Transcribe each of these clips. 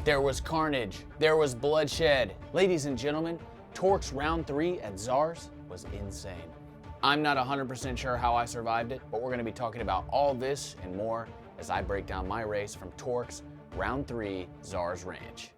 There was carnage. There was bloodshed. Ladies and gentlemen, TORCS round 3 at Zars was insane. I'm not 100% sure how I survived it, but we're going to be talking about all this and more as I break down my race from TORCS round 3 Zars Ranch.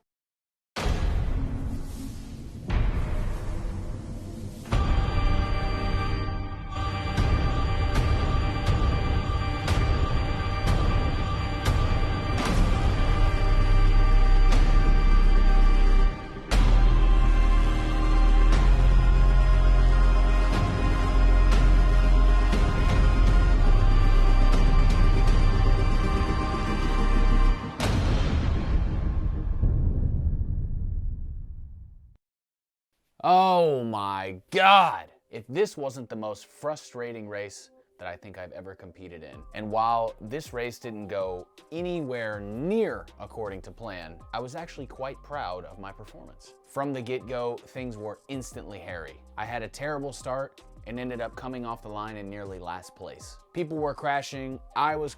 Oh my God! If this wasn't the most frustrating race that I think I've ever competed in. And while this race didn't go anywhere near according to plan, I was actually quite proud of my performance. From the get-go, things were instantly hairy. I had a terrible start and ended up coming off the line in nearly last place. People were crashing, I was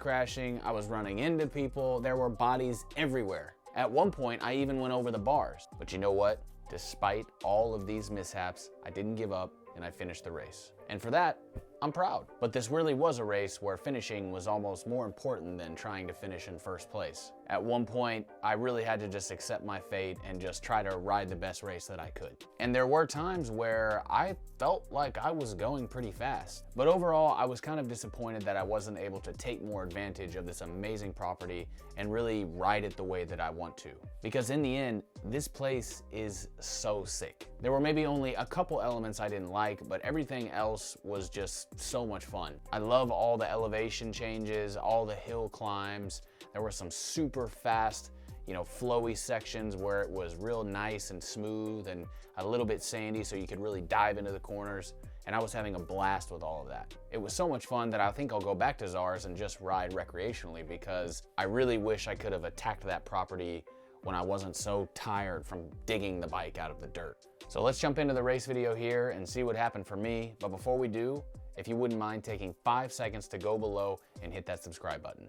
running into people, there were bodies everywhere. At one point, I even went over the bars. But you know what? Despite all of these mishaps, I didn't give up and I finished the race. And for that, I'm proud. But this really was a race where finishing was almost more important than trying to finish in first place. At one point, I really had to just accept my fate and just try to ride the best race that I could. And there were times where I felt like I was going pretty fast. But overall, I was kind of disappointed that I wasn't able to take more advantage of this amazing property and really ride it the way that I want to. Because in the end, this place is so sick. There were maybe only a couple elements I didn't like, but everything else was just so much fun. I love all the elevation changes, all the hill climbs. There were some super fast, flowy sections where it was real nice and smooth and a little bit sandy so you could really dive into the corners. And I was having a blast with all of that. It was so much fun that I think I'll go back to Zars and just ride recreationally, because I really wish I could have attacked that property when I wasn't so tired from digging the bike out of the dirt. So let's jump into the race video here and see what happened for me. But before we do, if you wouldn't mind taking 5 seconds to go below and hit that subscribe button.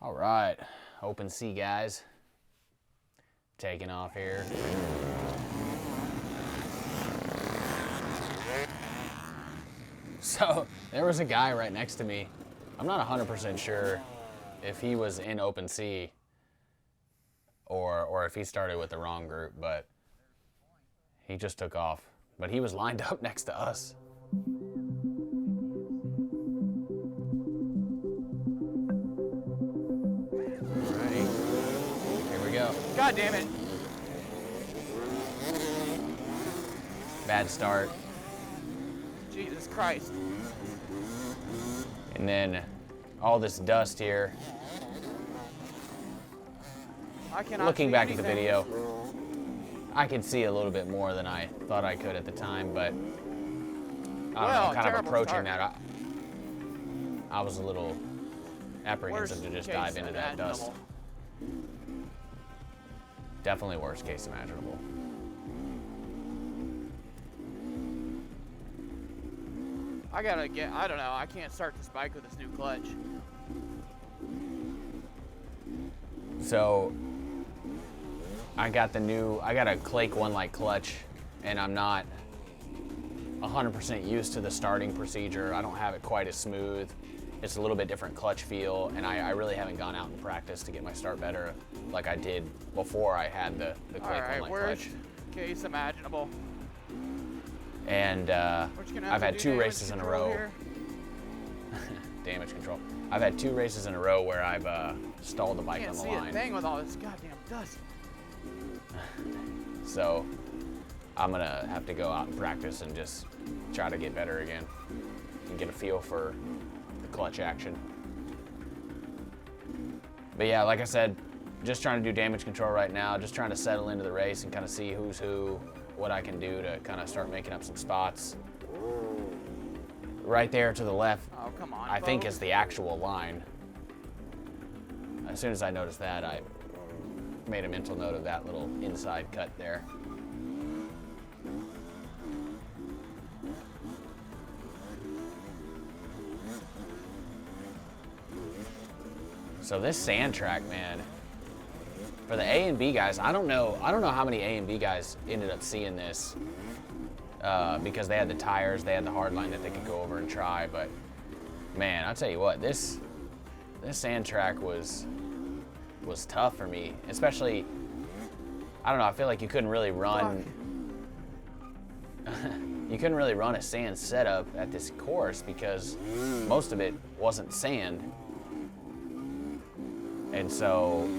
All right, open sea guys. Taking off here. So there was a guy right next to me. I'm not 100% sure if he was in open sea or if he started with the wrong group, but he just took off. But he was lined up next to us. Alrighty, here we go. God damn it. Bad start. Jesus Christ. And then all this dust here. I cannot Looking see back at the anything. video, I could see a little bit more than I thought I could at the time, but I don't know, kind of approaching that, I was a little apprehensive to just dive into that dust. Definitely worst case imaginable. I don't know, I can't start this bike with this new clutch. So I got a Clake One Light clutch, and I'm not 100% used to the starting procedure. I don't have it quite as smooth. It's a little bit different clutch feel, and I really haven't gone out and practiced to get my start better like I did before I had the Clake One Light clutch. Worst case imaginable. And I've had 2 races in a row. Damage control. I've had 2 races in a row where I've stalled the bike on the line. Can't see a thing with all this goddamn dust. So I'm gonna have to go out and practice and just try to get better again and get a feel for the clutch action. But yeah, like I said, just trying to do damage control right now, just trying to settle into the race and kind of see who's who, what I can do to kind of start making up some spots. Right there to the left, Oh, come on, I think is the actual line. As soon as I noticed that, I made a mental note of that little inside cut there. So this sand track, man, for the A and B guys, I don't know how many A and B guys ended up seeing this because they had the tires, they had the hard line that they could go over and try. But man, I'll tell you what, this sand track was tough for me, especially. I don't know. I feel like you couldn't really run. You couldn't really run a sand setup at this course because most of it wasn't sand. And so,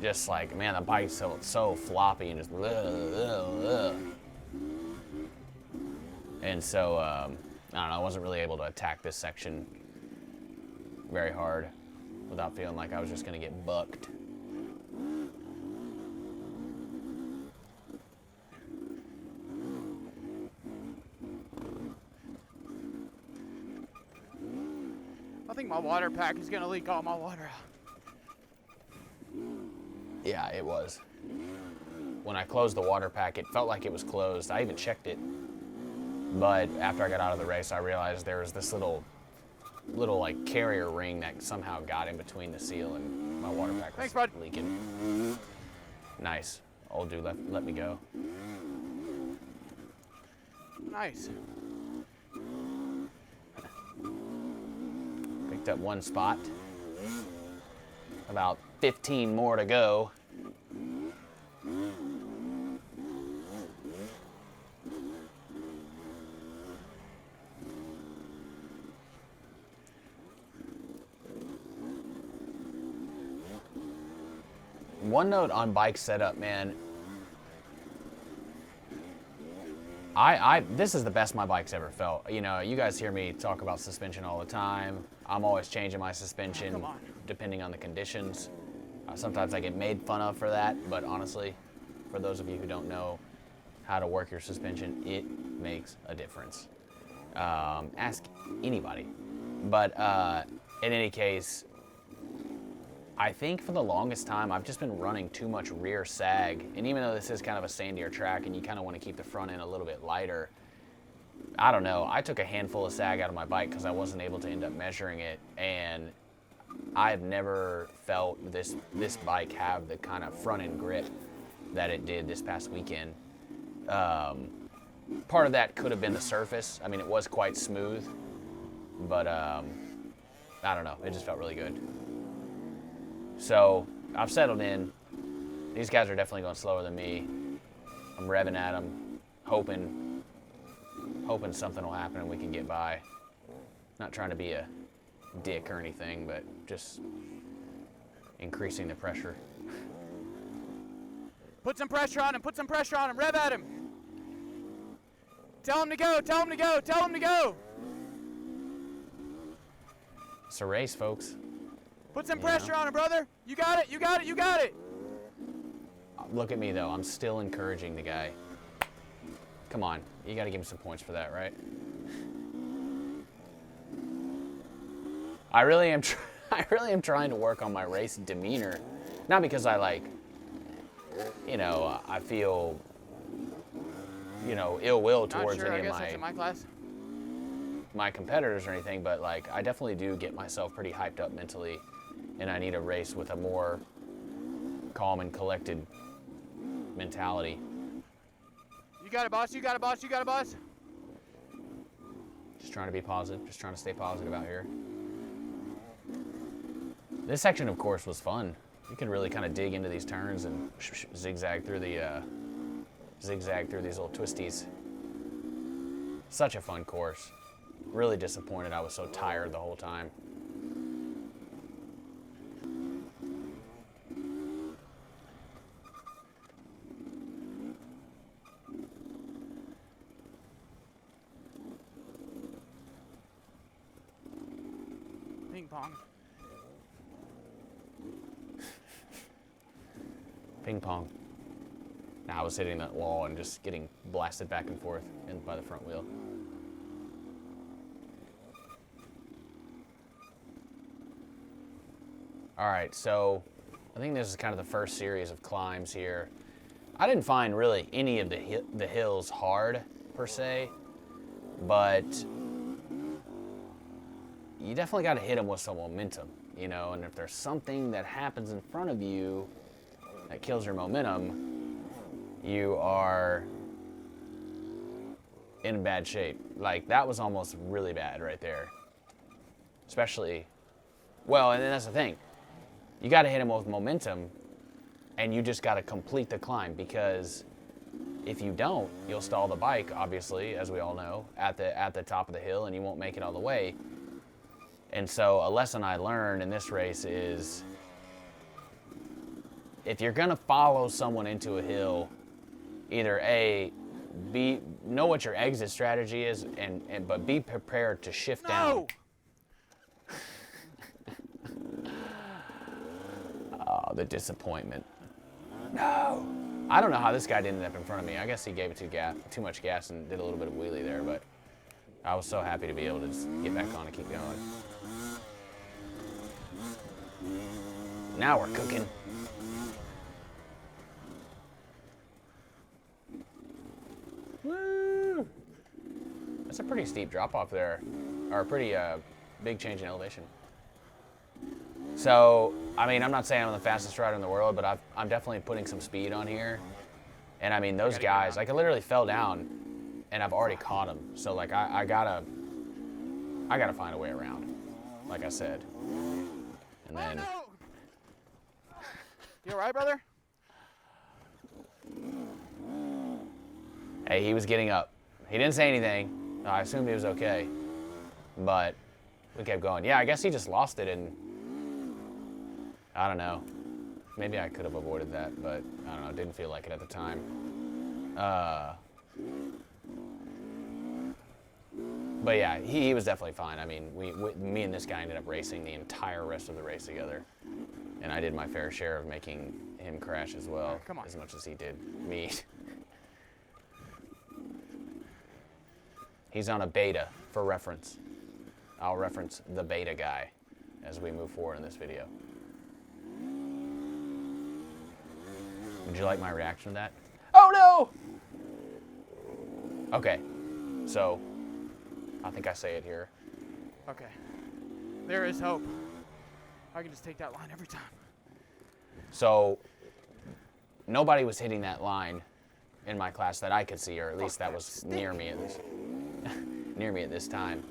just like, man, the bike felt so floppy and just, and so, I don't know, I wasn't really able to attack this section very hard without feeling like I was just gonna get bucked. I think my water pack is gonna leak all my water out. Yeah, it was. When I closed the water pack, it felt like it was closed. I even checked it. But after I got out of the race, I realized there was this little like carrier ring that somehow got in between the seal and my water pack was leaking. Nice. Old dude let me go. Nice. Picked up one spot. About 15 more to go. One note on bike setup, man. This is the best my bike's ever felt. You know, you guys hear me talk about suspension all the time. I'm always changing my suspension depending on the conditions. Sometimes I get made fun of for that, but honestly, for those of you who don't know how to work your suspension, it makes a difference. Ask anybody. But in any case, I think for the longest time, I've just been running too much rear sag. And even though this is kind of a sandier track and you kind of want to keep the front end a little bit lighter, I don't know. I took a handful of sag out of my bike because I wasn't able to end up measuring it. And I've never felt this bike have the kind of front end grip that it did this past weekend. Part of that could have been the surface. I mean, it was quite smooth, but I don't know. It just felt really good. So I've settled in. These guys are definitely going slower than me. I'm revving at them, hoping something will happen and we can get by. Not trying to be a dick or anything, but just increasing the pressure. Put some pressure on him, put some pressure on him, rev at him. Tell him to go, tell him to go, tell him to go. It's a race, folks. Put some pressure on him, brother. You got it, you got it, you got it. Look at me, though. I'm still encouraging the guy. Come on. You got to give him some points for that, right? I really am trying to work on my race demeanor. Not because I I feel, ill will towards any of my competitors or anything, but I definitely do get myself pretty hyped up mentally, and I need a race with a more calm and collected mentality. You got it, boss. You got it, boss. You got it, boss. Just trying to be positive. Just trying to stay positive out here. This section, of course, was fun. You can really kind of dig into these turns and zigzag through these little twisties. Such a fun course. Really disappointed I was so tired the whole time. Ping pong. Ping pong. Now I was hitting that wall and just getting blasted back and forth by the front wheel. All right, so I think this is kind of the first series of climbs here. I didn't find really any of the hills hard per se, but you definitely got to hit them with some momentum, you know, and if there's something that happens in front of you that kills your momentum, you are in bad shape. Like, that was almost really bad right there. Especially, well, and then that's the thing. You got to hit him with momentum, and you just got to complete the climb, because if you don't, you'll stall the bike, obviously, as we all know, at the top of the hill, and you won't make it all the way. And so a lesson I learned in this race is, if you're gonna follow someone into a hill, either know what your exit strategy is, but be prepared to shift down. Oh, the disappointment. No. I don't know how this guy didn't end up in front of me. I guess he gave it too much gas and did a little bit of wheelie there, but I was so happy to be able to just get back on and keep going. Now we're cooking. Woo! That's a pretty steep drop off there, or a pretty big change in elevation. So, I mean, I'm not saying I'm the fastest rider in the world, but I'm definitely putting some speed on here. And I mean, those guys, like, I literally fell down, and I've already caught them. So, like, I gotta find a way around, like I said. And then. Oh, no. You all right, brother? Hey, he was getting up. He didn't say anything. I assumed he was okay, but we kept going. Yeah, I guess he just lost it, and I don't know. Maybe I could have avoided that, but I don't know. It didn't feel like it at the time. But yeah, he was definitely fine. I mean, me and this guy ended up racing the entire rest of the race together, and I did my fair share of making him crash as well, as much as he did me. He's on a beta, for reference. I'll reference the beta guy as we move forward in this video. Would you like my reaction to that? Oh no! Okay, so I think I say it here. Okay. There is hope. I can just take that line every time. So nobody was hitting that line in my class that I could see, or at least that was near me at this near me at this time.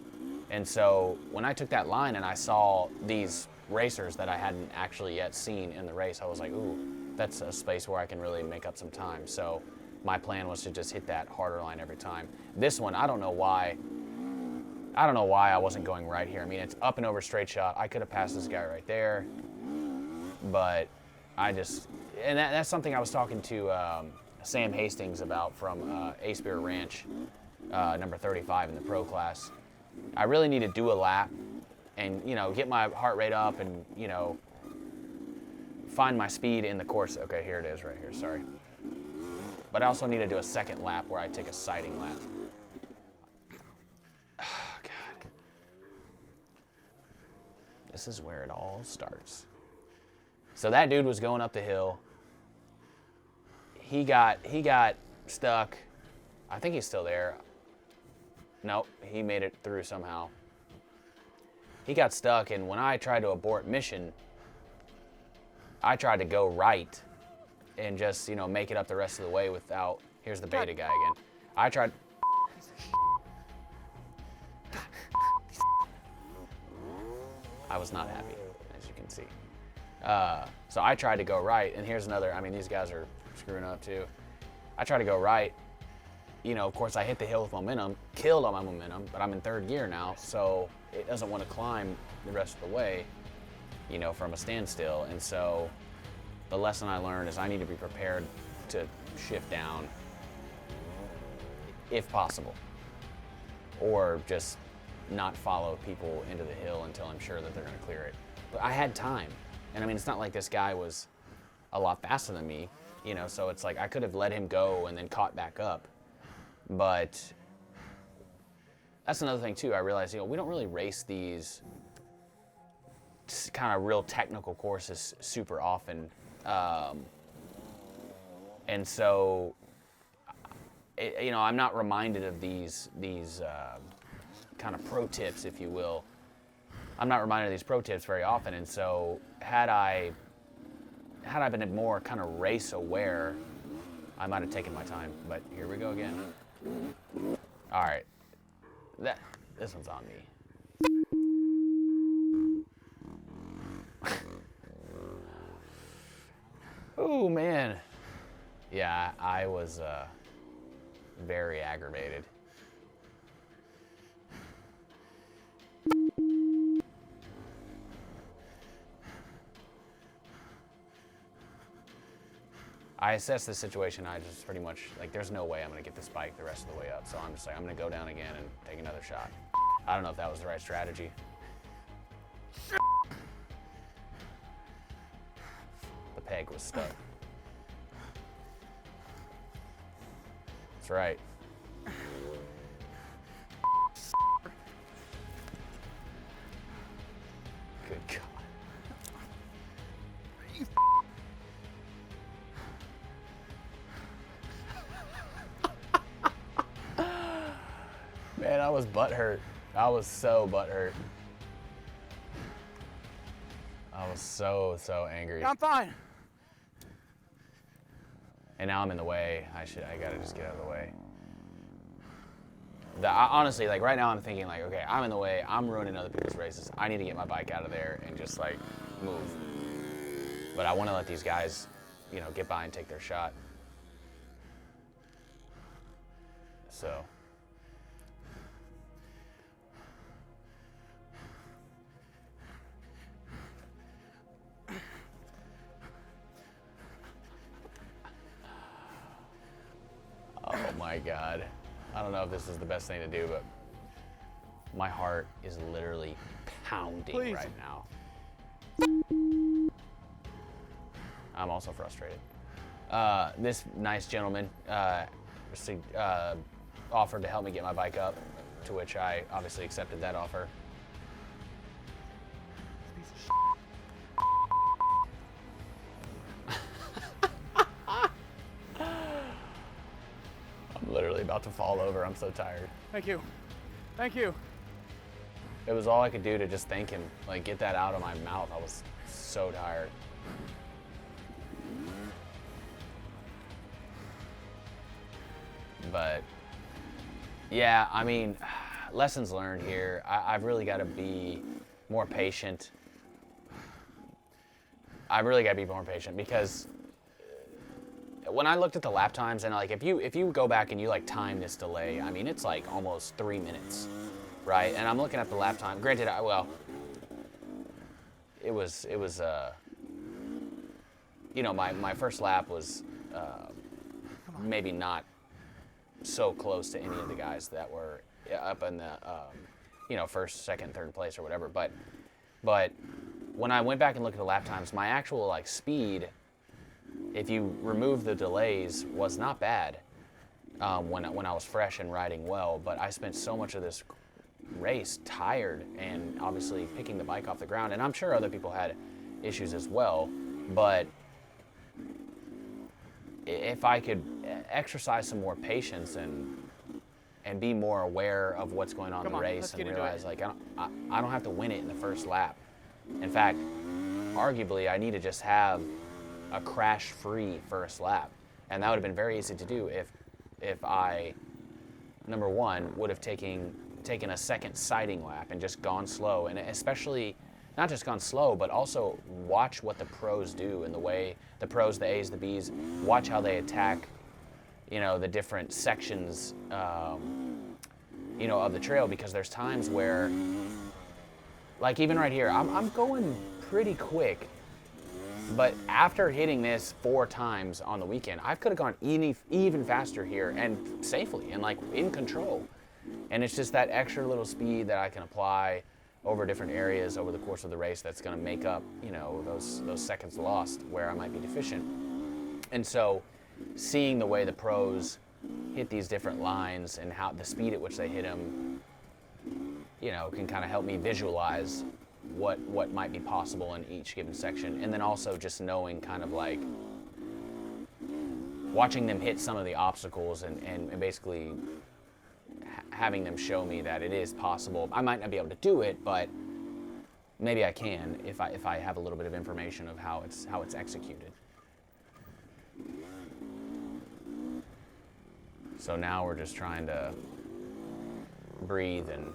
And so when I took that line and I saw these racers that I hadn't actually yet seen in the race, I was like, ooh, that's a space where I can really make up some time. So my plan was to just hit that harder line every time. This one, I don't know why I wasn't going right here. I mean, it's up and over straight shot. I could have passed this guy right there, but that's something I was talking to Sam Hastings about from Zars Ranch, number 35 in the pro class. I really need to do a lap and, you know, get my heart rate up and, you know, find my speed in the course. Okay, here it is right here, sorry. But I also need to do a second lap where I take a sighting lap. Oh, God. This is where it all starts. So that dude was going up the hill. He got stuck. I think he's still there. Nope, he made it through somehow. He got stuck, and when I tried to abort mission, I tried to go right and just, you know, make it up the rest of the way without, here's the beta guy again. I tried. I was not happy, as you can see. So I tried to go right, and here's another, I mean, these guys are screwing up too. I tried to go right. You know, of course, I hit the hill with momentum, killed all my momentum, but I'm in third gear now, so it doesn't want to climb the rest of the way, you know, from a standstill. And so the lesson I learned is I need to be prepared to shift down if possible, or just not follow people into the hill until I'm sure that they're going to clear it. But I had time, and I mean, it's not like this guy was a lot faster than me, you know, so it's like I could have let him go and then caught back up. But that's another thing too. I realized, you know, we don't really race these kind of real technical courses super often, and so, you know, I'm not reminded of these kind of pro tips, if you will, I'm not reminded of these pro tips very often, and so had I been more kind of race aware, I might have taken my time. But here we go again. All right, this one's on me. Oh man, yeah, I was very aggravated. I assessed the situation. I just pretty much, like, there's no way I'm going to get this bike the rest of the way up. So I'm just like, I'm going to go down again and take another shot. I don't know if that was the right strategy. The peg was stuck. That's right. Good God. Man, I was butthurt. I was so butthurt. I was so angry. I'm fine. And now I'm in the way. I gotta just get out of the way. Honestly, like right now I'm thinking like, okay, I'm in the way. I'm ruining other people's races. I need to get my bike out of there and just like move. But I want to let these guys, you know, get by and take their shot. So. Oh my God. I don't know if this is the best thing to do, but my heart is literally pounding right now. I'm also frustrated. This nice gentleman offered to help me get my bike up, to which I obviously accepted that offer. I'm literally about to fall over. I'm so tired. Thank you. Thank you. It was all I could do to just thank him, like get that out of my mouth. I was so tired. But yeah, I mean, lessons learned here. I've really got to be more patient. I've really got to be more patient because when I looked at the lap times and like if you go back and you like time this delay, I mean it's like almost 3 minutes, right? And I'm looking at the lap time. Granted, it was you know, my first lap was maybe not so close to any of the guys that were up in the you know, first, second, third place or whatever. But when I went back and looked at the lap times, my actual like speed, if you remove the delays, was not bad when I was fresh and riding well. But I spent so much of this race tired and obviously picking the bike off the ground. And I'm sure other people had issues as well. But if I could exercise some more patience and be more aware of what's going on in the race and realize like I don't have to win it in the first lap. In fact, arguably I need to just have a crash-free first lap, and that would have been very easy to do if I, number one, would have taken a second sighting lap and just gone slow, and especially not just gone slow, but also watch what the pros do in the way the pros, the A's, the B's, watch how they attack, you know, the different sections, you know, of the trail, because there's times where, like even right here, I'm going pretty quick. But after hitting this 4 times on the weekend, I could have gone even faster here and safely and like in control. And it's just that extra little speed that I can apply over different areas over the course of the race that's going to make up, you know, those seconds lost where I might be deficient. And so seeing the way the pros hit these different lines and how the speed at which they hit them, you know, can kind of help me visualize what might be possible in each given section. And then also just knowing kind of like watching them hit some of the obstacles and basically having them show me that it is possible. I might not be able to do it, but maybe I can if I have a little bit of information of how it's executed. So now we're just trying to breathe and,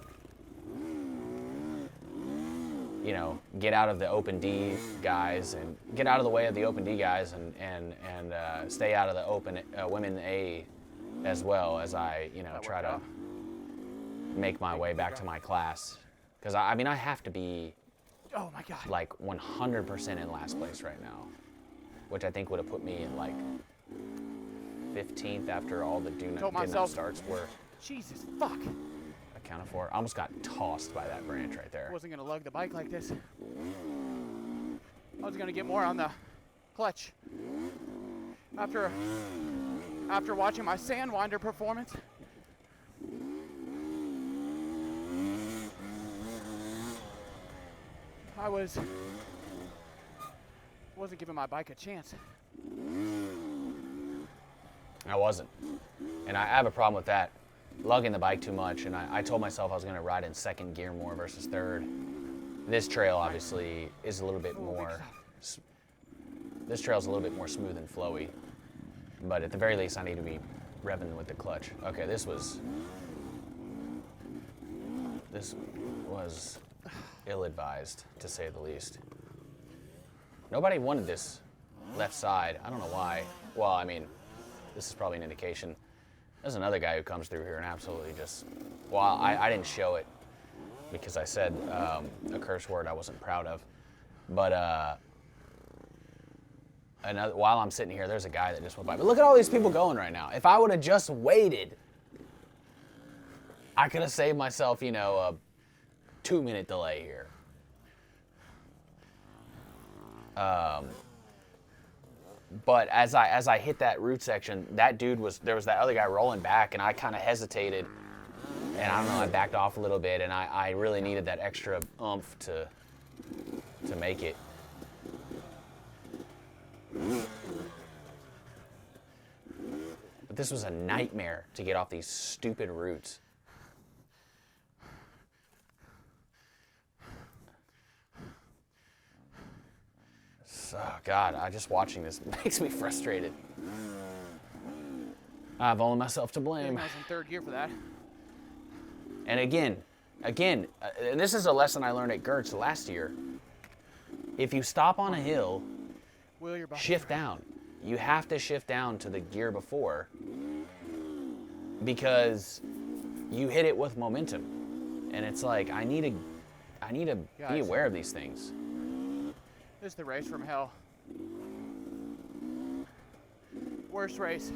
you know, get out of the open D guys and get out of the way of the open D guys and stay out of the open women A as well as I, you know, try to make my way back to my class. Because I mean, I have to be, oh my God, like 100% in last place right now, which I think would have put me in like 15th after all the did not starts were. Jesus fuck. Accounted for. I almost got tossed by that branch right there. I wasn't gonna lug the bike like this. I was gonna get more on the clutch. After watching my Sandwinder performance. I wasn't giving my bike a chance. I wasn't. And I have a problem with that, lugging the bike too much. And I told myself I was going to ride in second gear more versus third. This trail obviously is a little bit more, this trail's a little bit more smooth and flowy. But at the very least, I need to be revving with the clutch. Okay, this was ill-advised, to say the least. Nobody wanted this left side. I don't know why. Well, I mean, this is probably an indication. There's another guy who comes through here and absolutely just, well, I didn't show it because I said a curse word I wasn't proud of. But while I'm sitting here, there's a guy that just went by. But look at all these people going right now. If I would have just waited, I could have saved myself, you know, a 2-minute delay here. But as I hit that root section, there was that other guy rolling back, and I kind of hesitated, and I don't know, I backed off a little bit, and I really needed that extra oomph to make it. But this was a nightmare to get off these stupid roots. Oh God, just watching this makes me frustrated. I've only myself to blame. I was in third gear for that. And again, and this is a lesson I learned at Gertz last year. If you stop on a hill, shift down. You have to shift down to the gear before because you hit it with momentum. And it's like, I need to be aware of these things. This is the race from hell. Worst race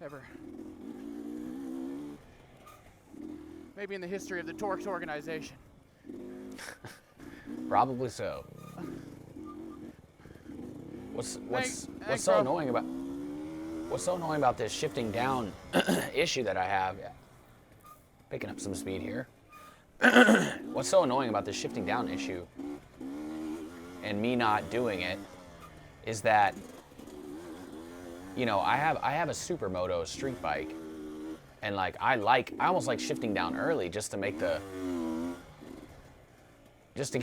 ever. Maybe in the history of the TORCS organization. Probably so. What's so annoying about this shifting down issue that I have? Yeah. Picking up some speed here. What's so annoying about this shifting down issue and me not doing it is that, you know, I have a supermoto street bike, and like I almost like shifting down early just to get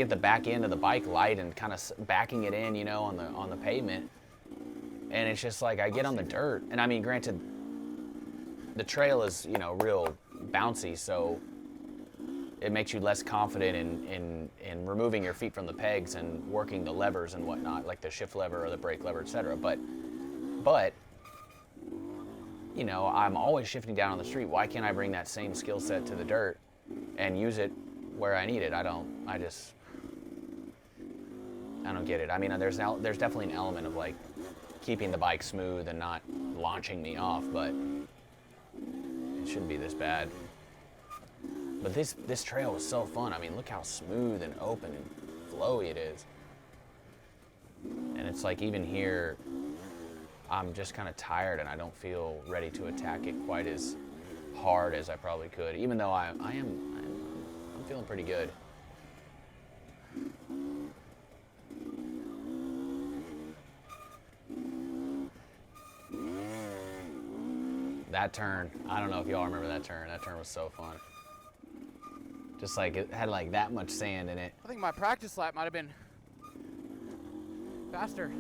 the back end of the bike light and kind of backing it in, you know, on the pavement. And it's just like I get on the dirt, and I mean, granted, the trail is, you know, real bouncy, so it makes you less confident in removing your feet from the pegs and working the levers and whatnot, like the shift lever or the brake lever, etc. But, you know, I'm always shifting down on the street. Why can't I bring that same skill set to the dirt and use it where I need it? I don't get it. I mean, there's definitely an element of like keeping the bike smooth and not launching me off, but it shouldn't be this bad. But this trail was so fun. I mean, look how smooth and open and flowy it is. And it's like even here, I'm just kind of tired and I don't feel ready to attack it quite as hard as I probably could, even though I'm feeling pretty good. That turn, I don't know if y'all remember that turn. That turn was so fun. Just like it had like that much sand in it. I think my practice lap might have been faster.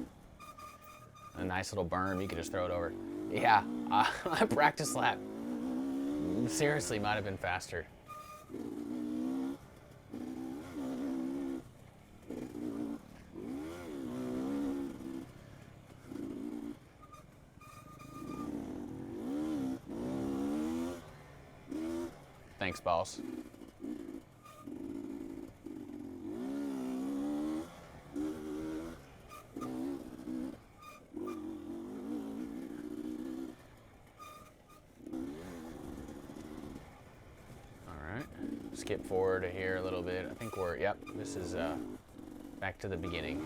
A nice little berm, you could just throw it over. Yeah, my practice lap seriously might have been faster. Thanks, boss. Skip forward to here a little bit. I think yep, this is back to the beginning.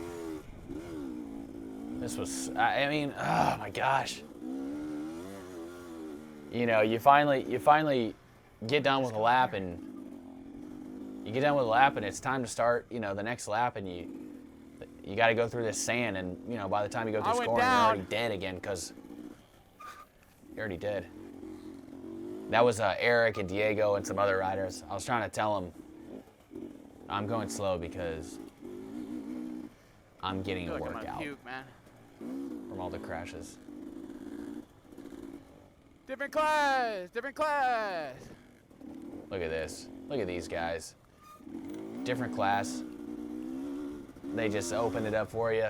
This was, I mean, oh my gosh. You know, you finally get done with a lap and it's time to start, you know, the next lap, and you got to go through this sand, and you know, by the time you go through scoring, you're already dead again, because you're already dead. That was Eric and Diego and some other riders. I was trying to tell them I'm going slow because I'm getting a workout puke, man. from all the crashes. Different class, different class. Look at this. Look at these guys. Different class. They just opened it up for you.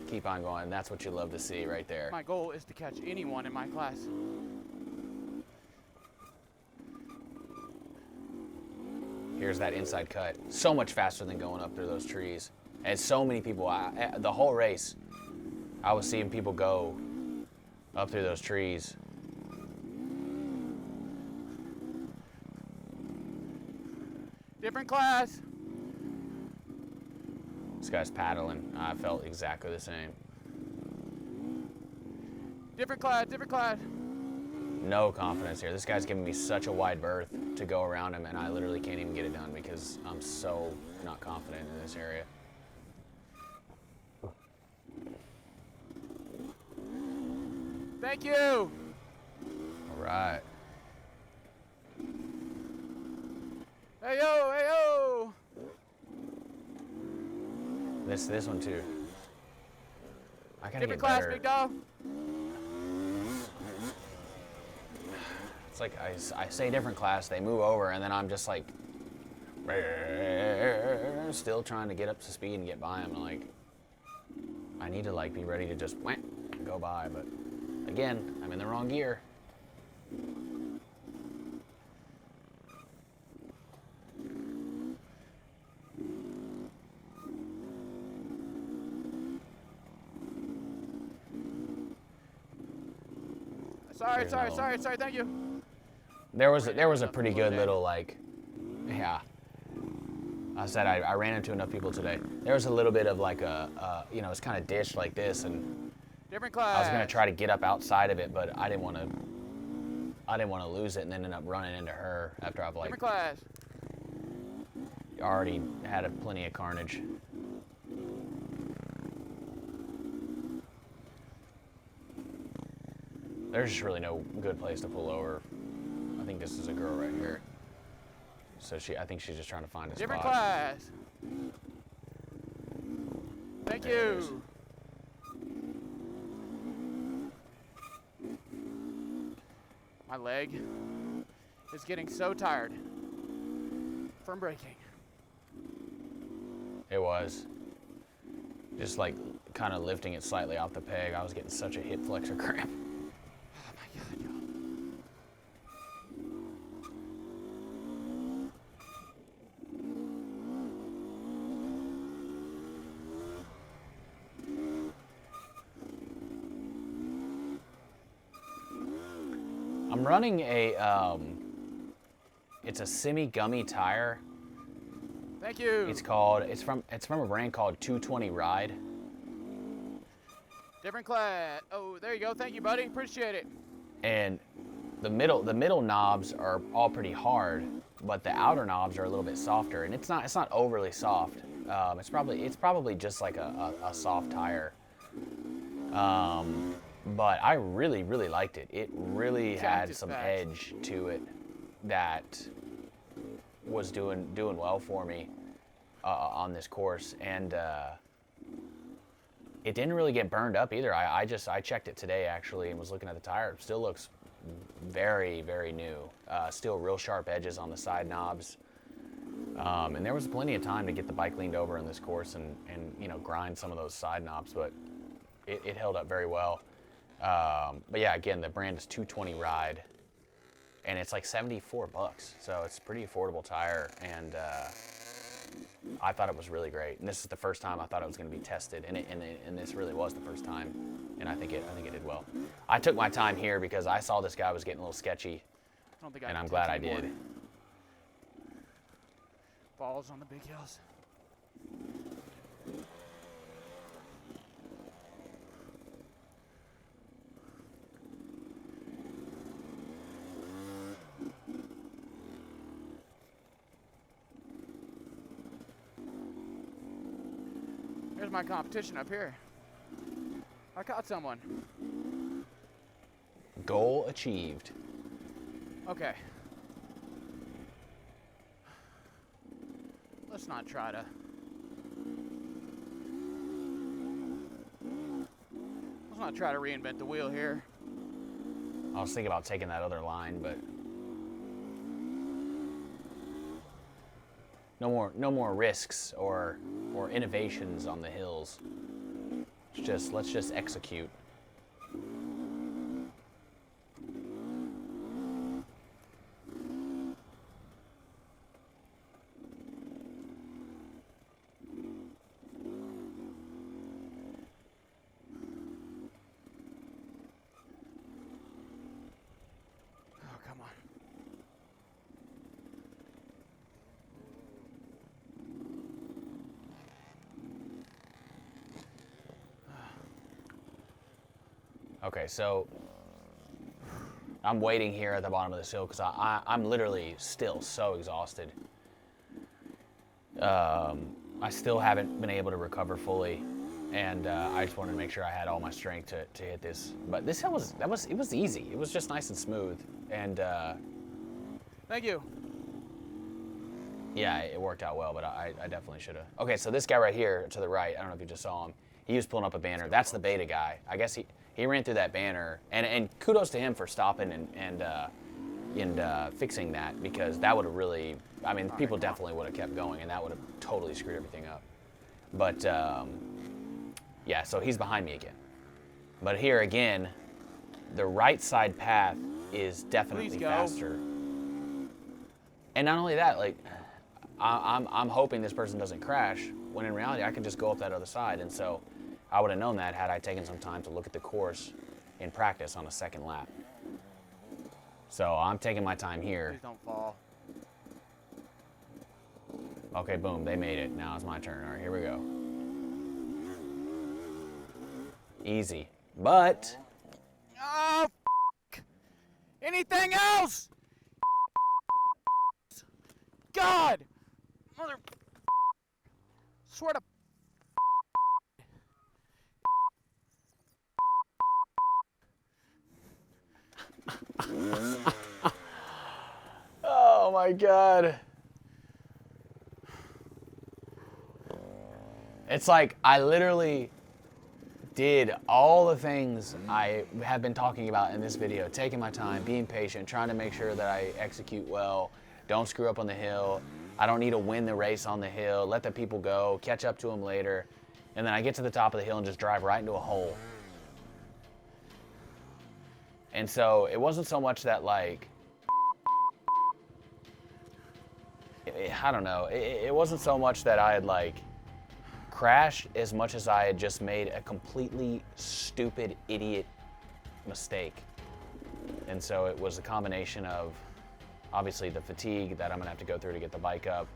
Keep on going. That's what you love to see right there. My goal is to catch anyone in my class. Here's that inside cut. So much faster than going up through those trees. And so many people, the whole race, I was seeing people go up through those trees. Different class. This guy's paddling. I felt exactly the same. Different class, different class. No confidence here. This guy's giving me such a wide berth to go around him, and I literally can't even get it done because I'm so not confident in this area. Thank you. All right. Hey yo, hey yo. This one too. I gotta Different get class, better. big dog. It's like I say different class, they move over, and then I'm just like still trying to get up to speed and get by them. Like, I need to like be ready to just go by, but again, I'm in the wrong gear. Sorry, thank you. There was a pretty good little like, yeah. I said I ran into enough people today. There was a little bit of like you know, it's kind of dished like this, and Different class. I was gonna try to get up outside of it, but I didn't want to lose it and then end up running into her after I've like Different class. already had plenty of carnage. There's just really no good place to pull over. I think this is a girl right here. So I think she's just trying to find a Different spot. class. Thank There it is. you. My leg is getting so tired from braking. It was. Just like kind of lifting it slightly off the peg. I was getting such a hip flexor cramp. Oh my God, y'all. I'm running it's a semi-gummy tire. Thank you. It's from a brand called 220 Ride. Different class. Oh, there you go. Thank you, buddy. Appreciate it. And the middle knobs are all pretty hard, but the outer knobs are a little bit softer, and it's not overly soft. It's probably just like a soft tire. But I really liked it. It really had some edge to it that was doing well for me on this course, and it didn't really get burned up either. I checked it today actually and was looking at the tire. It still looks very, very new. Still real sharp edges on the side knobs. And there was plenty of time to get the bike leaned over in this course and you know, grind some of those side knobs, but it held up very well. But yeah, again, the brand is 220 Ride, and it's like $74, so it's a pretty affordable tire, and I thought it was really great. And this is the first time I thought it was going to be tested, and this really was the first time, and I think it did well. I took my time here because I saw this guy was getting a little sketchy, and I'm glad I did. Balls on the big hills. Here's my competition up here. I caught someone. Goal achieved. Okay. Let's not try to. Let's not try to reinvent the wheel here. I was thinking about taking that other line, but no more risks or innovations on the hills. Let's just execute. Oh, come on. Okay, so I'm waiting here at the bottom of this hill because I'm literally still so exhausted. I still haven't been able to recover fully, and I just wanted to make sure I had all my strength to hit this. But this hill it was easy. It was just nice and smooth, and Thank you. yeah, it worked out well. But I definitely should have. Okay, so this guy right here to the right, I don't know if you just saw him. He was pulling up a banner. That's the beta guy. I guess he ran through that banner, and kudos to him for stopping and fixing that, because that would have really, I mean, people definitely would have kept going, and that would have totally screwed everything up. But yeah, so he's behind me again. But here again, the right side path is definitely faster. And not only that, like I'm hoping this person doesn't crash, when in reality I could just go up that other side, and so I would have known that had I taken some time to look at the course in practice on a second lap. So I'm taking my time here. Please don't fall. Okay, boom, they made it. Now it's my turn. All right, here we go. Easy, but Oh, anything else? God, mother. Swear to. oh my God. It's like I literally did all the things I have been talking about in this video, taking my time, being patient, trying to make sure that I execute well, don't screw up on the hill. I don't need to win the race on the hill, let the people go, catch up to them later. And then I get to the top of the hill and just drive right into a hole. And so it wasn't so much that, like, I don't know, it wasn't so much that I had like crashed as much as I had just made a completely stupid idiot mistake. And so it was a combination of obviously the fatigue that I'm gonna have to go through to get the bike up,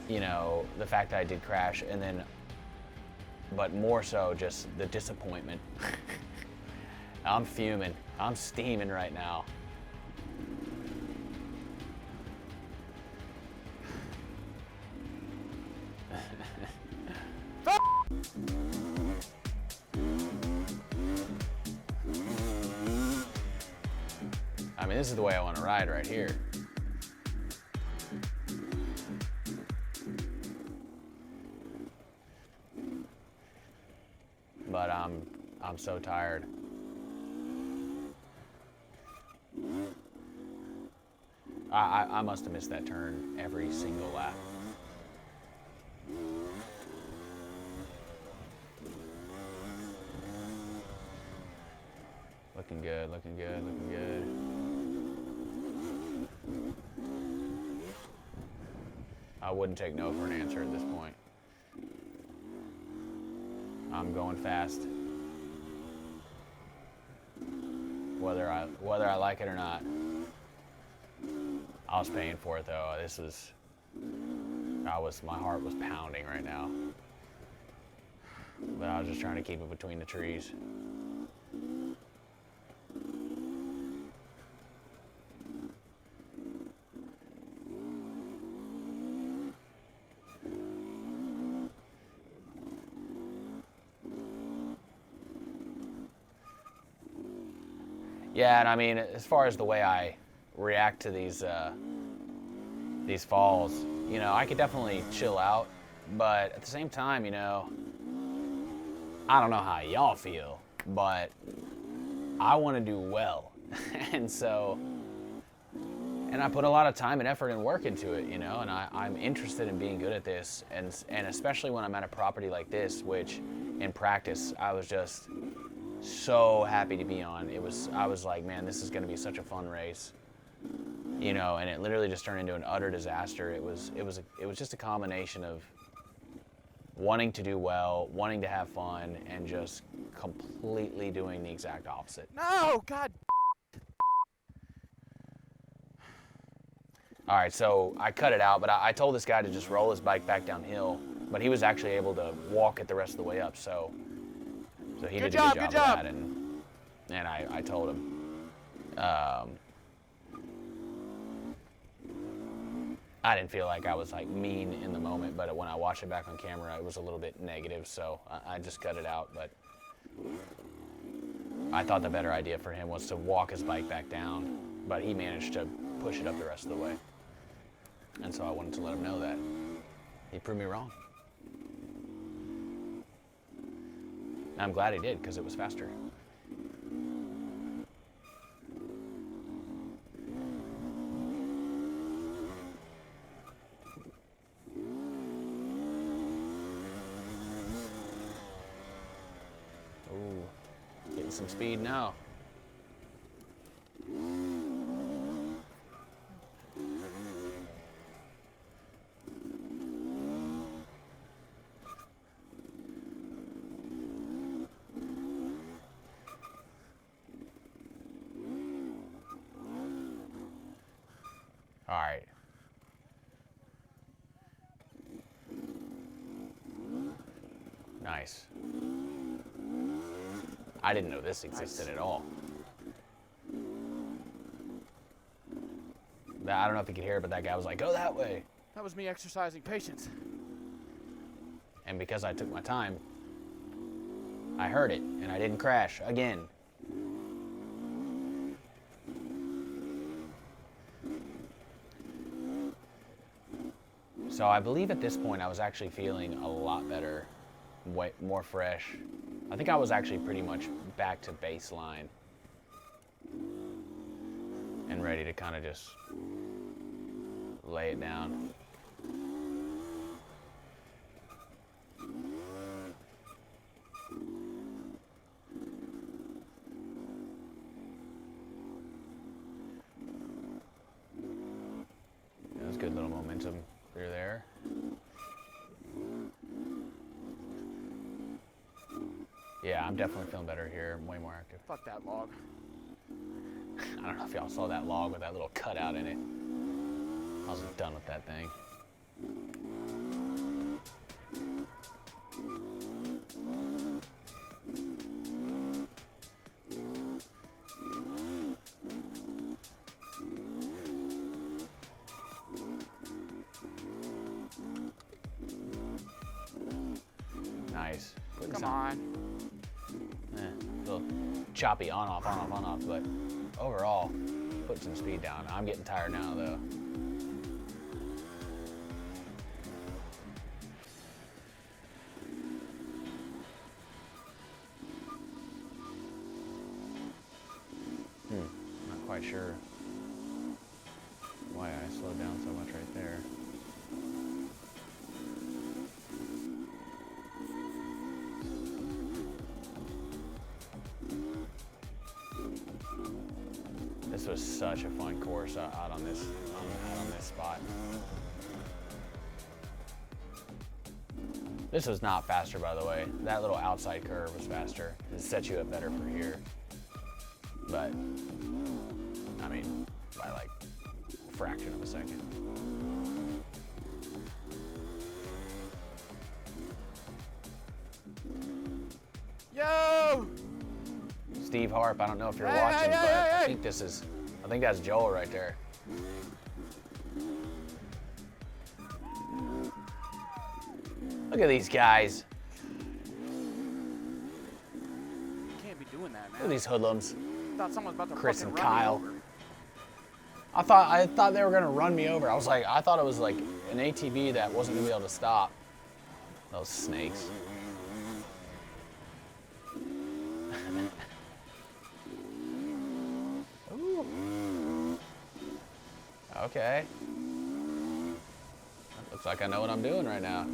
you know, the fact that I did crash, and then, but more so just the disappointment. I'm fuming, I'm steaming right now. I mean, this is the way I want to ride right here. But I'm so tired. I must have missed that turn every single lap. Looking good, looking good, looking good. I wouldn't take no for an answer at this point. I'm going fast. Whether I like it or not. I was paying for it though. My heart was pounding right now. But I was just trying to keep it between the trees. Yeah, and I mean, as far as the way I react to these falls, you know, I could definitely chill out, but at the same time, you know, I don't know how y'all feel, but I want to do well, and I put a lot of time and effort and work into it, you know, and I'm interested in being good at this, and especially when I'm at a property like this, which in practice I was just so happy to be on. I was like, man, this is going to be such a fun race, you know, and it literally just turned into an utter disaster. It was just a combination of wanting to do well, wanting to have fun, and just completely doing the exact opposite. No, God. All right, so I cut it out, but I told this guy to just roll his bike back downhill, but he was actually able to walk it the rest of the way up, so he did a good job of that, and I told him. I didn't feel like I was like mean in the moment, but when I watched it back on camera, it was a little bit negative, so I just cut it out. But I thought the better idea for him was to walk his bike back down, but he managed to push it up the rest of the way. And so I wanted to let him know that. He proved me wrong. I'm glad he did, because it was faster. Ooh, getting some speed now. All right. Nice. I didn't know this existed at all. I don't know if you could hear it, but that guy was like, go that way. That was me exercising patience. And because I took my time, I heard it, and I didn't crash again. So I believe at this point I was actually feeling a lot better, way more fresh. I think I was actually pretty much back to baseline and ready to kind of just lay it down. That was good little momentum through there. Yeah, I'm definitely feeling better here. I'm way more active. Fuck that log. I don't know if y'all saw that log with that little cutout in it. I was done with that thing. Nice. Come on. A little choppy on off, but overall, put some speed down. I'm getting tired now, though. Not quite sure why I slowed down so much right there. This was such a fun course out on this spot. This was not faster, by the way. That little outside curve was faster. It sets you up better for here. But, I mean, by like a fraction of a second. Yo! Steve Harp, I don't know if you're watching, but I think that's Joel right there. Look at these guys. You can't be doing that, man. Look at these hoodlums. I thought someone was about to Chris fucking and run me Kyle. over. I thought they were gonna run me over. I thought it was like an ATV that wasn't gonna be able to stop. Those snakes. Ooh. Okay. Looks like I know what I'm doing right now.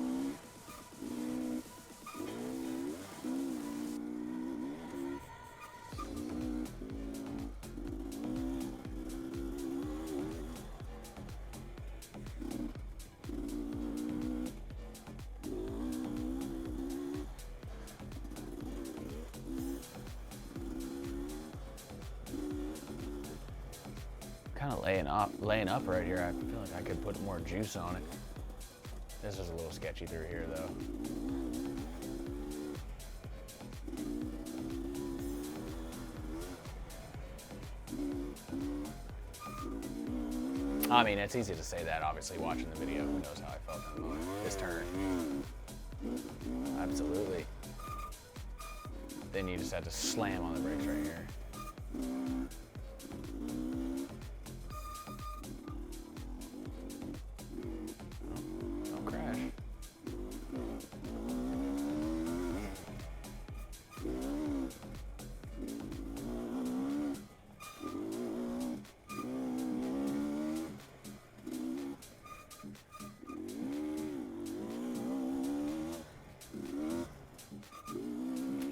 Kind of laying up right here. I feel like I could put more juice on it. This is a little sketchy through here, though. I mean, it's easy to say that, obviously, watching the video. Who knows how I felt that moment. This turn. Absolutely. Then you just have to slam on the brakes right here. Don't crash.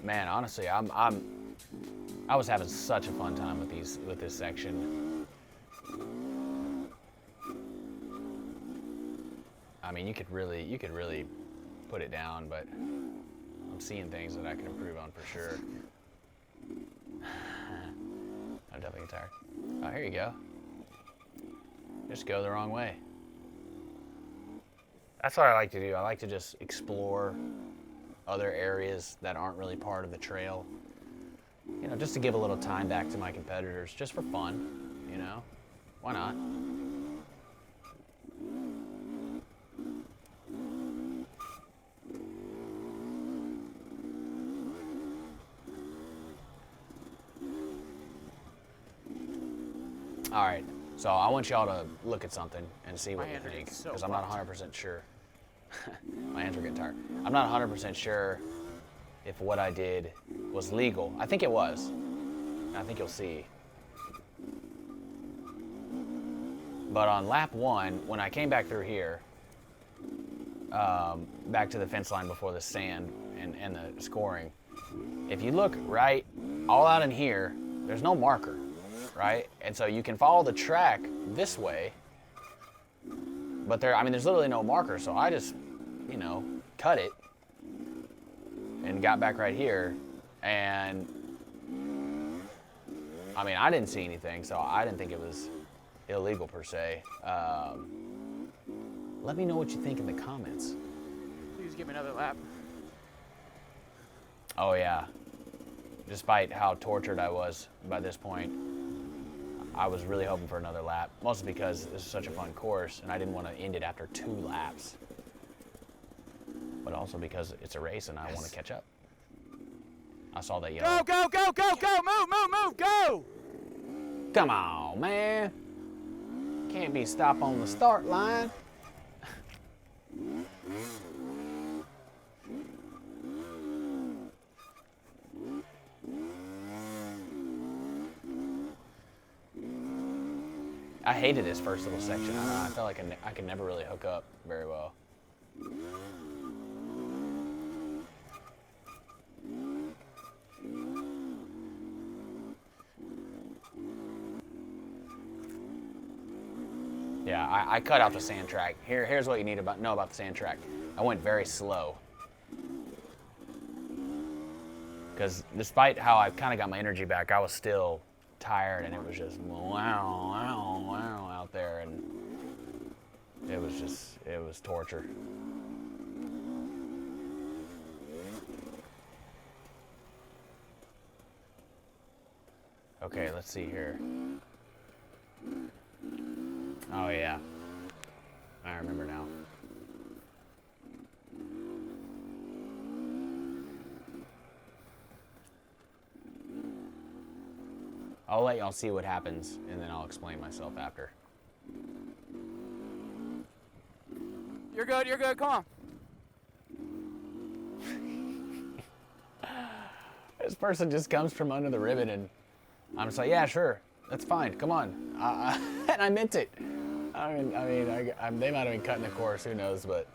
Man, honestly, I was having such a fun time with this section. I mean, you could really put it down, but I'm seeing things that I can improve on for sure. I'm definitely getting tired. Oh, here you go. Just go the wrong way. That's what I like to do. I like to just explore other areas that aren't really part of the trail. You know, just to give a little time back to my competitors, just for fun, you know? Why not? All right, so I want y'all to look at something and see what you think, because I'm not 100% sure. My hands are getting tired. I'm not 100% sure if what I did was legal. I think it was. I think you'll see. But on lap 1, when I came back through here, back to the fence line before the sand and the scoring, if you look right, all out in here, there's no marker, right? And so you can follow the track this way, but there's literally no marker, so I just, you know, cut it and got back right here, and I mean, I didn't see anything, so I didn't think it was illegal per se. Let me know what you think in the comments. Please give me another lap. Oh yeah, despite how tortured I was by this point, I was really hoping for another lap, mostly because this is such a fun course and I didn't want to end it after 2 laps. But also because it's a race and I want to catch up. I saw that yellow. Go, go, go, go, go, move, move, move, go! Come on, man. Can't be stopped on the start line. I hated this first little section. I felt like I could never really hook up very well. Yeah, I cut out the sand track. Here's what you need to know about the sand track. I went very slow. Because despite how I kind of got my energy back, I was still tired, and it was just wow, wow, wow out there, and it was torture. Okay, let's see here. Oh yeah, I remember now. I'll let y'all see what happens, and then I'll explain myself after. You're good, come on. This person just comes from under the ribbon, and I'm just like, yeah, sure, that's fine, come on. And I meant it. I mean, they might have been cutting the course, who knows, but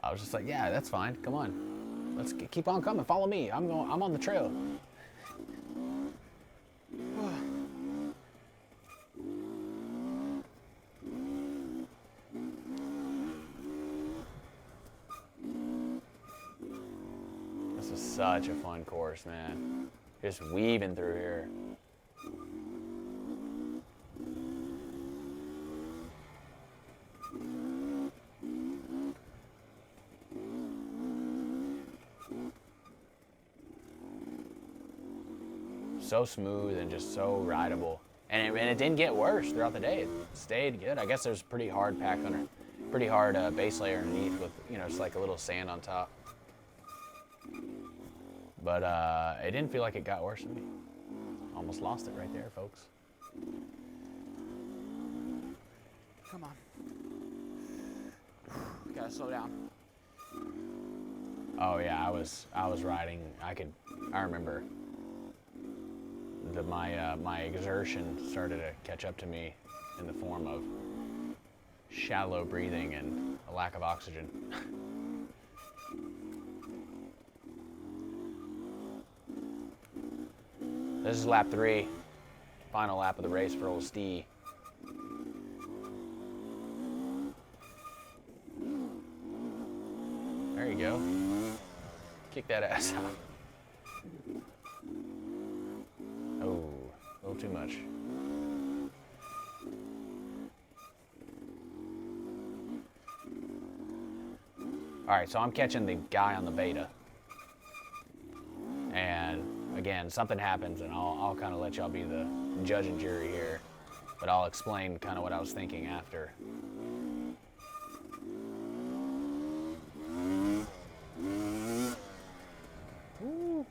I was just like, yeah, that's fine, come on. Let's keep on coming, follow me, I'm on the trail. This is such a fun course, man. Just weaving through here. So smooth and just so rideable, and it didn't get worse throughout the day. It stayed good. I guess there's pretty hard base layer underneath with just like a little sand on top. But it didn't feel like it got worse than me. Almost lost it right there, folks. Come on. Gotta slow down. Oh yeah, I was riding. I remember. My exertion started to catch up to me in the form of shallow breathing and a lack of oxygen. This is lap 3, final lap of the race for old Steve. There you go. Kick that ass out. Oh, a little too much. All right, so I'm catching the guy on the beta. And again, something happens, and I'll kind of let y'all be the judge and jury here. But I'll explain kind of what I was thinking after. Woo.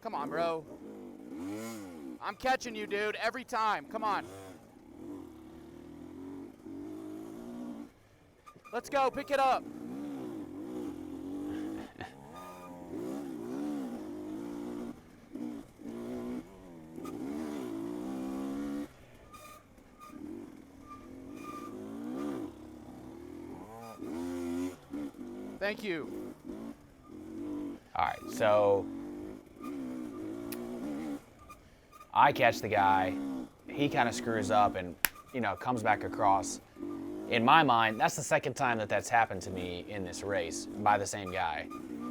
Come on, bro. I'm catching you, dude, every time. Come on. Let's go, pick it up. Thank you. All right, so I catch the guy, he kind of screws up and, comes back across. In my mind, that's the second time that's happened to me in this race by the same guy.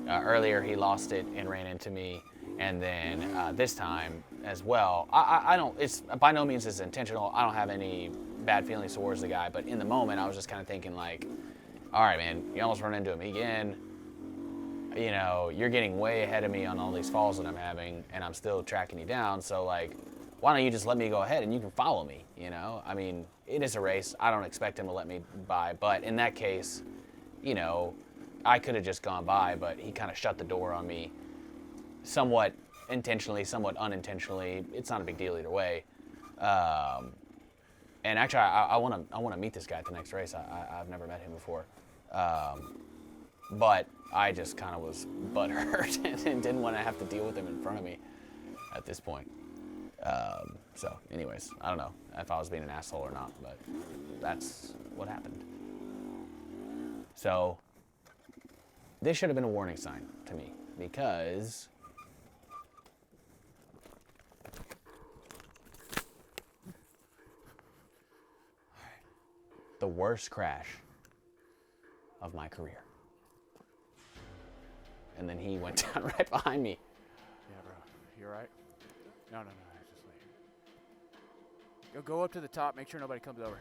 Earlier, he lost it and ran into me, and then this time as well. I don't, it's by no means it's intentional. I don't have any bad feelings towards the guy, but in the moment, I was just kind of thinking like, all right, man, you almost run into him again. You're getting way ahead of me on all these falls that I'm having, and I'm still tracking you down. So, like, why don't you just let me go ahead and you can follow me, I mean, it is a race. I don't expect him to let me by. But in that case, you know, I could have just gone by, but he kind of shut the door on me somewhat intentionally, somewhat unintentionally. It's not a big deal either way. And actually, I want to meet this guy at the next race. I've never met him before. But I just kind of was butthurt and didn't want to have to deal with him in front of me at this point. So anyways, I don't know if I was being an asshole or not, but that's what happened. So this should have been a warning sign to me, because the worst crash of my career. And then he went down right behind me. Yeah, bro. You all right? No, just wait. Go up to the top. Make sure nobody comes over.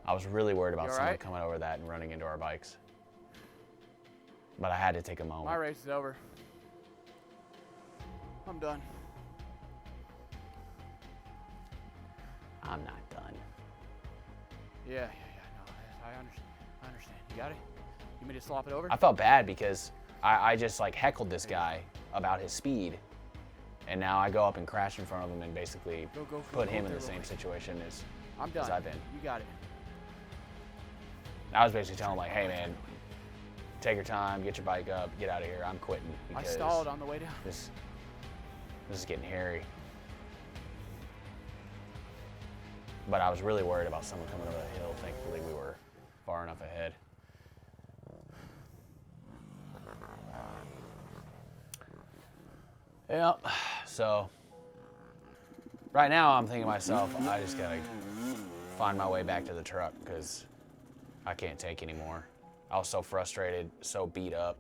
I was really worried about You all someone right? coming over that and running into our bikes. But I had to take a moment. My race is over. I'm done. I'm not done. Yeah. No, I understand. You got it? You want me to slop it over? I felt bad because I just like heckled this guy about his speed. And now I go up and crash in front of him and basically put him in the same situation as I've been. You got it. I was basically telling him, like, hey man, take your time, get your bike up, get out of here. I'm quitting I because stalled on the way down. this is getting hairy. But I was really worried about someone coming over the hill. Thankfully, we were far enough ahead. Yep. So right now I'm thinking to myself, I just gotta find my way back to the truck because I can't take anymore. I was so frustrated, so beat up.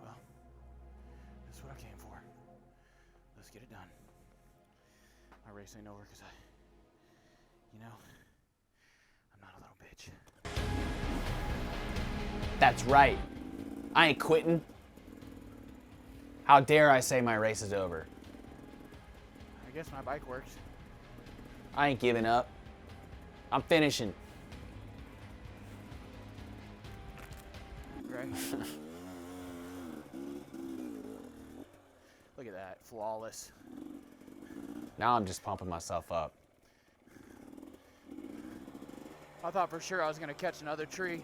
Well, that's what I came for. Let's get it done. My race ain't over because I'm not a little bitch. That's right. I ain't quitting. How dare I say my race is over? I guess my bike works. I ain't giving up. I'm finishing. Right? Look at that. Flawless. Now I'm just pumping myself up. I thought for sure I was going to catch another tree.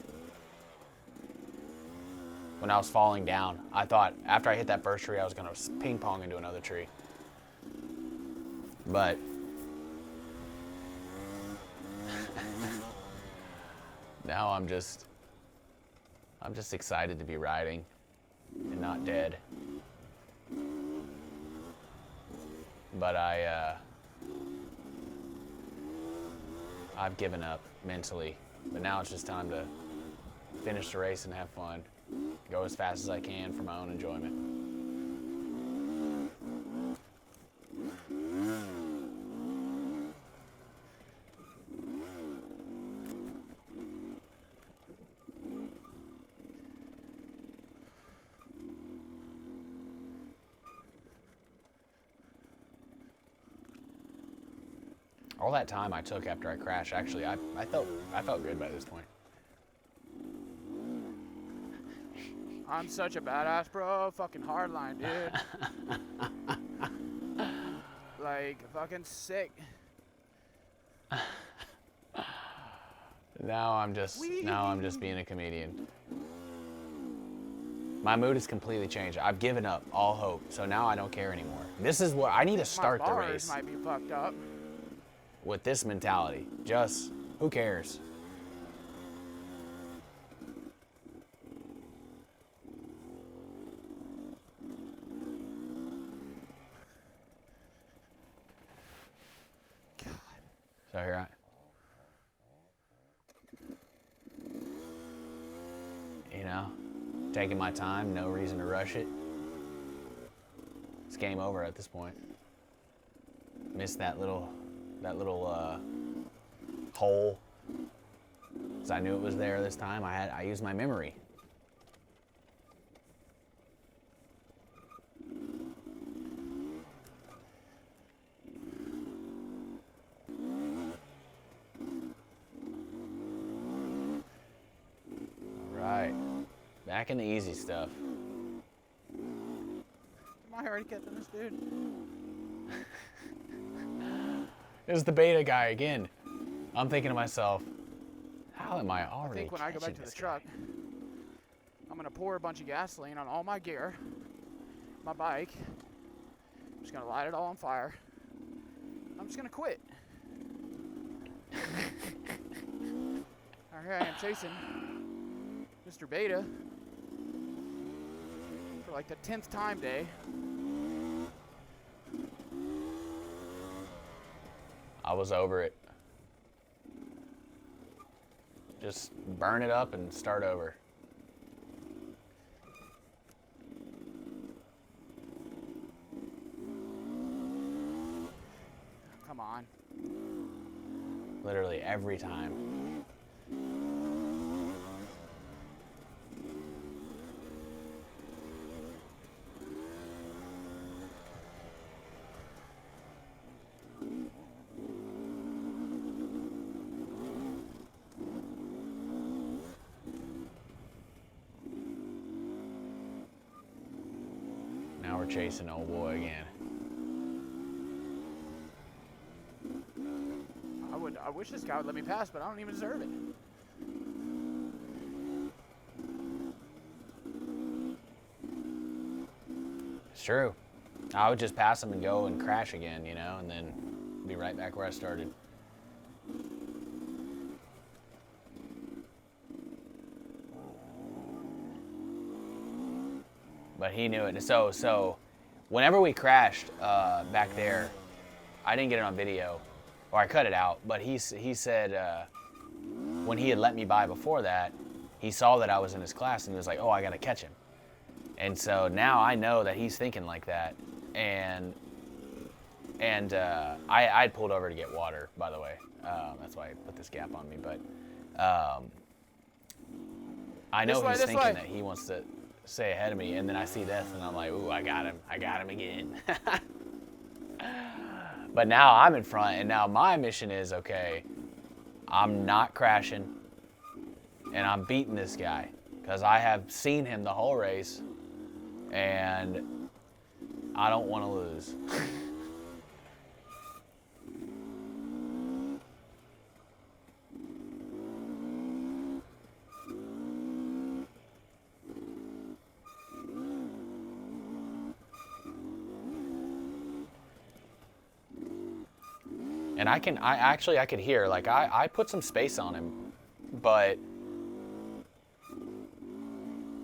When I was falling down, I thought after I hit that first tree, I was going to ping pong into another tree. But now I'm just excited to be riding and not dead. But I've given up mentally. But now it's just time to finish the race and have fun. Go as fast as I can for my own enjoyment. All that time I took after I crashed, actually, I felt good by this point. I'm such a badass, bro. Fucking hardline, dude. Like, fucking sick. Now I'm just being a comedian. My mood has completely changed. I've given up all hope, so now I don't care anymore. This is what I need to start the race My bars might be fucked up. with this mentality. Just who cares? So here taking my time, no reason to rush it. It's game over at this point. Missed that little hole, because I knew it was there this time. I used my memory. Back in the easy stuff. Am I already catching this dude? It was the beta guy again. I'm thinking to myself, how am I I already think when I go back to the truck, I'm gonna pour a bunch of gasoline on all my gear, my bike. I'm just gonna light it all on fire. I'm just gonna quit. Alright, I'm chasing Mr. Beta for like the 10th time day. I was over it. Just burn it up and start over. Come on. Literally every time. Now we're chasing old boy again. I wish this guy would let me pass, but I don't even deserve it. It's true. I would just pass him and go and crash again, you know, and then be right back where I started. But he knew it. So whenever we crashed back there, I didn't get it on video, or I cut it out, but he said when he had let me by before that, he saw that I was in his class and he was like, oh, I gotta catch him. And so now I know that he's thinking like that. And I'd pulled over to get water, by the way. That's why I put this gap on me. But I know he's thinking that he wants to stay ahead of me. And then I see this and I'm like, ooh, I got him again. But now I'm in front, and now my mission is, okay, I'm not crashing, and I'm beating this guy, because I have seen him the whole race, and I don't want to lose. And I could hear, like, I put some space on him, but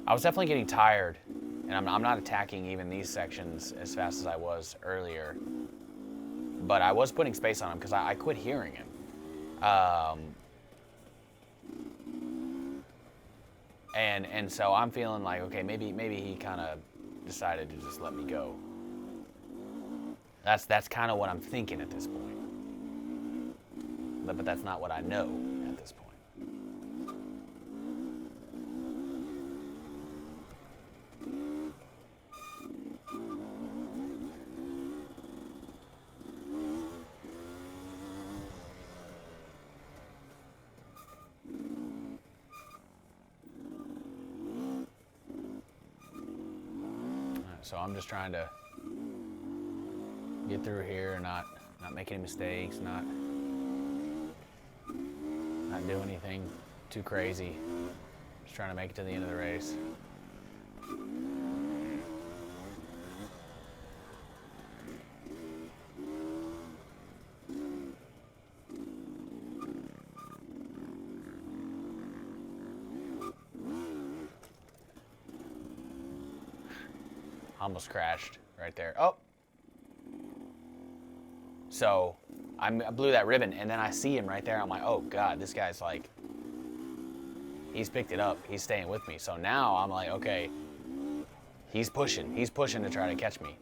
I was definitely getting tired, and I'm not attacking even these sections as fast as I was earlier, but I was putting space on him because I quit hearing him. And so I'm feeling like, okay, maybe he kind of decided to just let me go. That's kind of what I'm thinking at this point. But that's not what I know at this point. So I'm just trying to get through here, not make any mistakes, not do anything too crazy. Just trying to make it to the end of the race. Almost crashed right there. Oh! So I blew that ribbon, and then I see him right there. I'm like, oh God, this guy's like, he's picked it up. He's staying with me. So now I'm like, okay, he's pushing to try to catch me.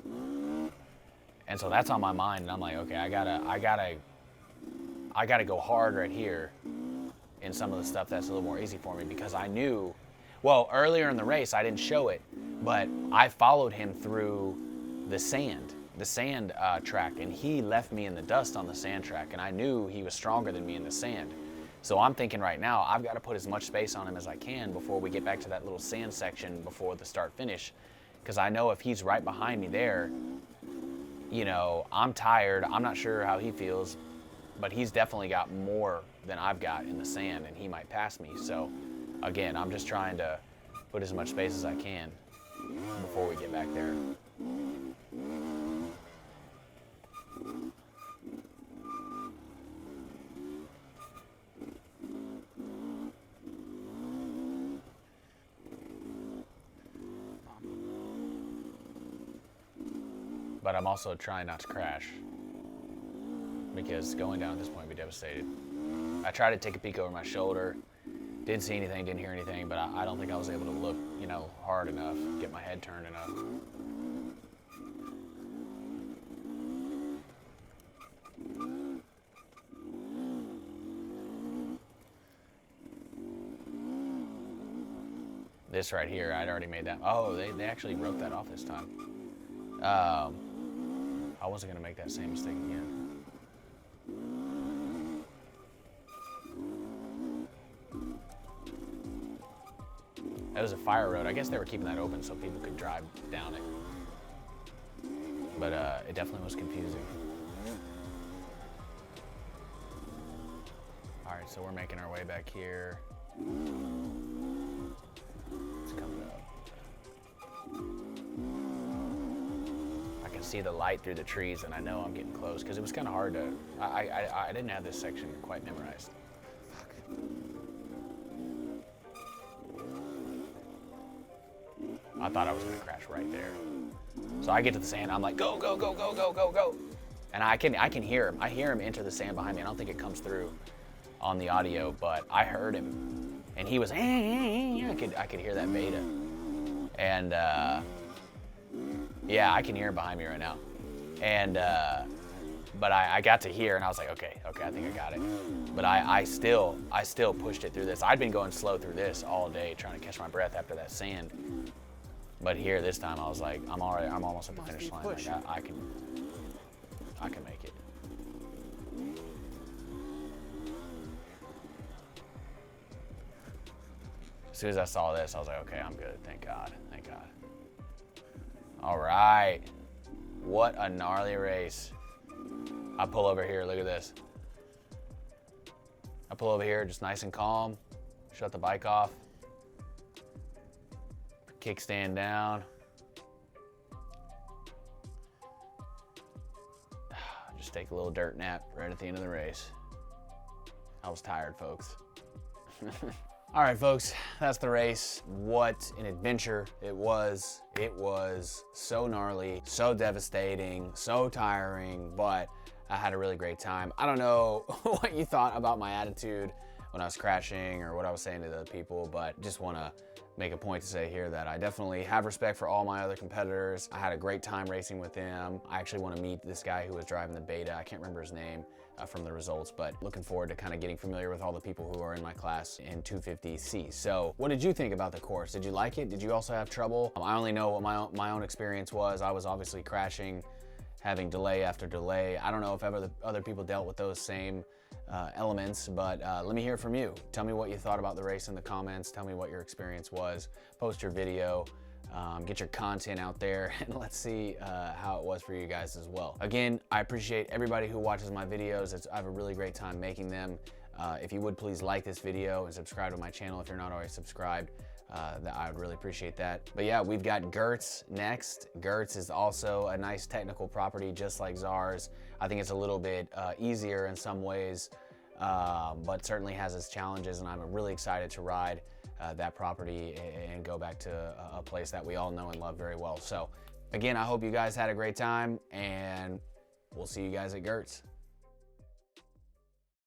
And so that's on my mind, and I'm like, okay, I gotta go hard right here in some of the stuff that's a little more easy for me, because I knew, well, earlier in the race I didn't show it, but I followed him through the sand track, and he left me in the dust on the sand track, and I knew he was stronger than me in the sand. So I'm thinking right now, I've got to put as much space on him as I can before we get back to that little sand section before the start finish. Because I know if he's right behind me there, you know, I'm tired. I'm not sure how he feels, but he's definitely got more than I've got in the sand, and he might pass me. So again, I'm just trying to put as much space as I can before we get back there. But I'm also trying not to crash, because going down at this point would be devastated. I tried to take a peek over my shoulder, didn't see anything, didn't hear anything, but I don't think I was able to look, you know, hard enough, get my head turned enough. This right here, I'd already made that. Oh, they actually wrote that off this time. I wasn't gonna make that same mistake again. That was a fire road. I guess they were keeping that open so people could drive down it. But it definitely was confusing. All right, so we're making our way back here. It's coming up. I can see the light through the trees, and I know I'm getting close because it was kind of hard to. I didn't have this section quite memorized. Fuck. I thought I was gonna crash right there. So I get to the sand, I'm like, go, go, go, go, go, go, go. And I can hear him. I hear him enter the sand behind me. I don't think it comes through on the audio, but I heard him, and he was, I could hear that beta. And yeah, I can hear him behind me right now. And but I got to hear, and I was like, okay, I think I got it. But I still pushed it through this. I'd been going slow through this all day, trying to catch my breath after that sand. But here this time, I was like, I'm almost at the finish line. Like, I can make it. As soon as I saw this, I was like, okay, I'm good. Thank God. Thank God. All right. What a gnarly race. I pull over here. Look at this. I pull over here, just nice and calm. Shut the bike off. Kickstand down. Just take a little dirt nap right at the end of the race. I was tired, folks. All right, folks, that's the race. What an adventure it was. It was so gnarly, so devastating, so tiring, but I had a really great time. I don't know what you thought about my attitude when I was crashing or what I was saying to the other people, but just want to make a point to say here that I definitely have respect for all my other competitors. I had a great time racing with them. I actually want to meet this guy who was driving the beta. I can't remember his name from the results, but looking forward to kind of getting familiar with all the people who are in my class in 250C. So what did you think about the course? Did you like it? Did you also have trouble? I only know what my own experience was. I was obviously crashing, having delay after delay. I don't know if ever other people dealt with those same elements, but let me hear from you. Tell me what you thought about the race in the comments. Tell me what your experience was. Post your video. Get your content out there, and let's see how it was for you guys as well. Again, I appreciate everybody who watches my videos. I have a really great time making them. If you would please like this video and subscribe to my channel if you're not already subscribed. I would really appreciate that. But yeah, we've got Gertz next. Gertz is also a nice technical property, just like Zars. I think it's a little bit easier in some ways, but certainly has its challenges, and I'm really excited to ride that property and go back to a place that we all know and love very well. So again, I hope you guys had a great time, and we'll see you guys at Gertz.